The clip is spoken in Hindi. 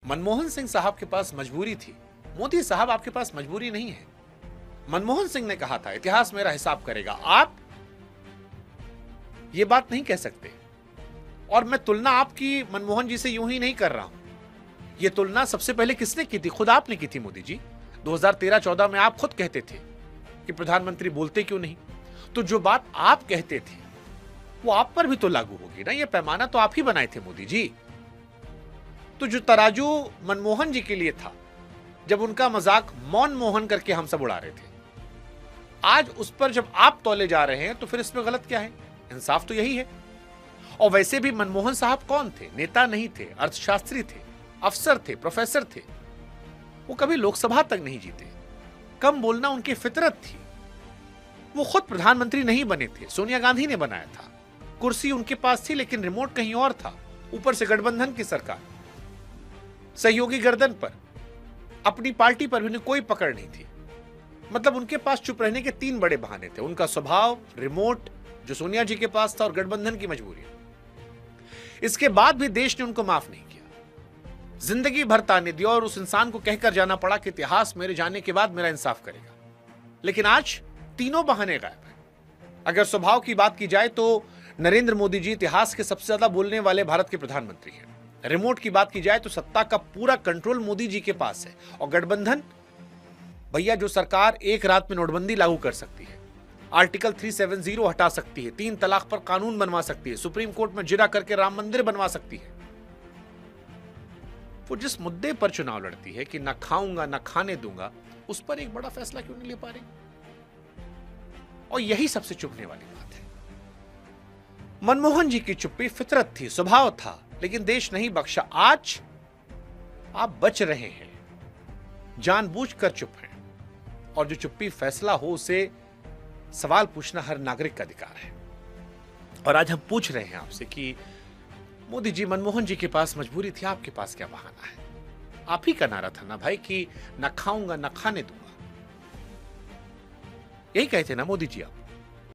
मनमोहन सिंह साहब के पास मजबूरी थी। मोदी साहब आपके पास मजबूरी नहीं है। मनमोहन सिंह ने कहा था इतिहास मेरा हिसाब करेगा। आप ये बात नहीं कह सकते। और मैं तुलना आपकी मनमोहन जी से यूं ही नहीं कर रहा हूं। यह तुलना सबसे पहले किसने की थी? खुद आपने की थी मोदी जी। 2013-14 में आप खुद कहते थे कि प्रधानमंत्री बोलते क्यों नहीं। तो जो बात आप कहते थे वो आप पर भी तो लागू होगी ना। यह पैमाना तो आप ही बनाए थे मोदी जी। तो जो तराजू मनमोहन जी के लिए था, जब उनका मजाक मौन मोहन करके हम सब उड़ा रहे थे, आज उस पर जब आप तौले जा रहे हैं तो फिर इसमें गलत क्या है? इंसाफ तो यही है। और वैसे भी मनमोहन साहब कौन थे? नेता नहीं थे, अर्थशास्त्री थे, अफसर थे, प्रोफेसर थे। वो कभी लोकसभा तक नहीं जीते। कम बोलना उनकी फितरत थी। वो खुद प्रधानमंत्री नहीं बने थे, सोनिया गांधी ने बनाया था। कुर्सी उनके पास थी लेकिन रिमोट कहीं और था। ऊपर से गठबंधन की सरकार, सहयोगी गर्दन पर, अपनी पार्टी पर भी कोई पकड़ नहीं थी। मतलब उनके पास चुप रहने के 3 बड़े बहाने थे। उनका स्वभाव, रिमोट जो सोनिया जी के पास था, और गठबंधन की मजबूरी। इसके बाद भी देश ने उनको माफ नहीं किया। जिंदगी भर ताने दिया और उस इंसान को कहकर जाना पड़ा कि इतिहास मेरे जाने के बाद मेरा इंसाफ करेगा। लेकिन आज तीनों बहाने गायब हैं। अगर स्वभाव की बात की जाए तो नरेंद्र मोदी जी इतिहास के सबसे ज्यादा बोलने वाले भारत के प्रधानमंत्री हैं। रिमोट की बात की जाए तो सत्ता का पूरा कंट्रोल मोदी जी के पास है। और गठबंधन, भैया जो सरकार एक रात में नोटबंदी लागू कर सकती है, आर्टिकल 370 हटा सकती है, 3 तलाक पर कानून बनवा सकती है, सुप्रीम कोर्ट में जिरा करके राम मंदिर बनवा सकती है, वो जिस मुद्दे पर चुनाव लड़ती है कि ना खाऊंगा ना खाने दूंगा, उस पर एक बड़ा फैसला क्यों नहीं ले पा रही? और यही सबसे चुभने वाली बात है। मनमोहन जी की चुप्पी फितरत थी, स्वभाव था, लेकिन देश नहीं बख्शा। आज आप बच रहे हैं, जानबूझकर चुप हैं। और जो चुप्पी फैसला हो, उसे सवाल पूछना हर नागरिक का अधिकार है। और आज हम पूछ रहे हैं आपसे कि मोदी जी, मनमोहन जी के पास मजबूरी थी, आपके पास क्या बहाना है? आप ही का नारा था ना भाई कि ना खाऊंगा ना खाने दूंगा। यही कहे थे ना मोदी जी आप?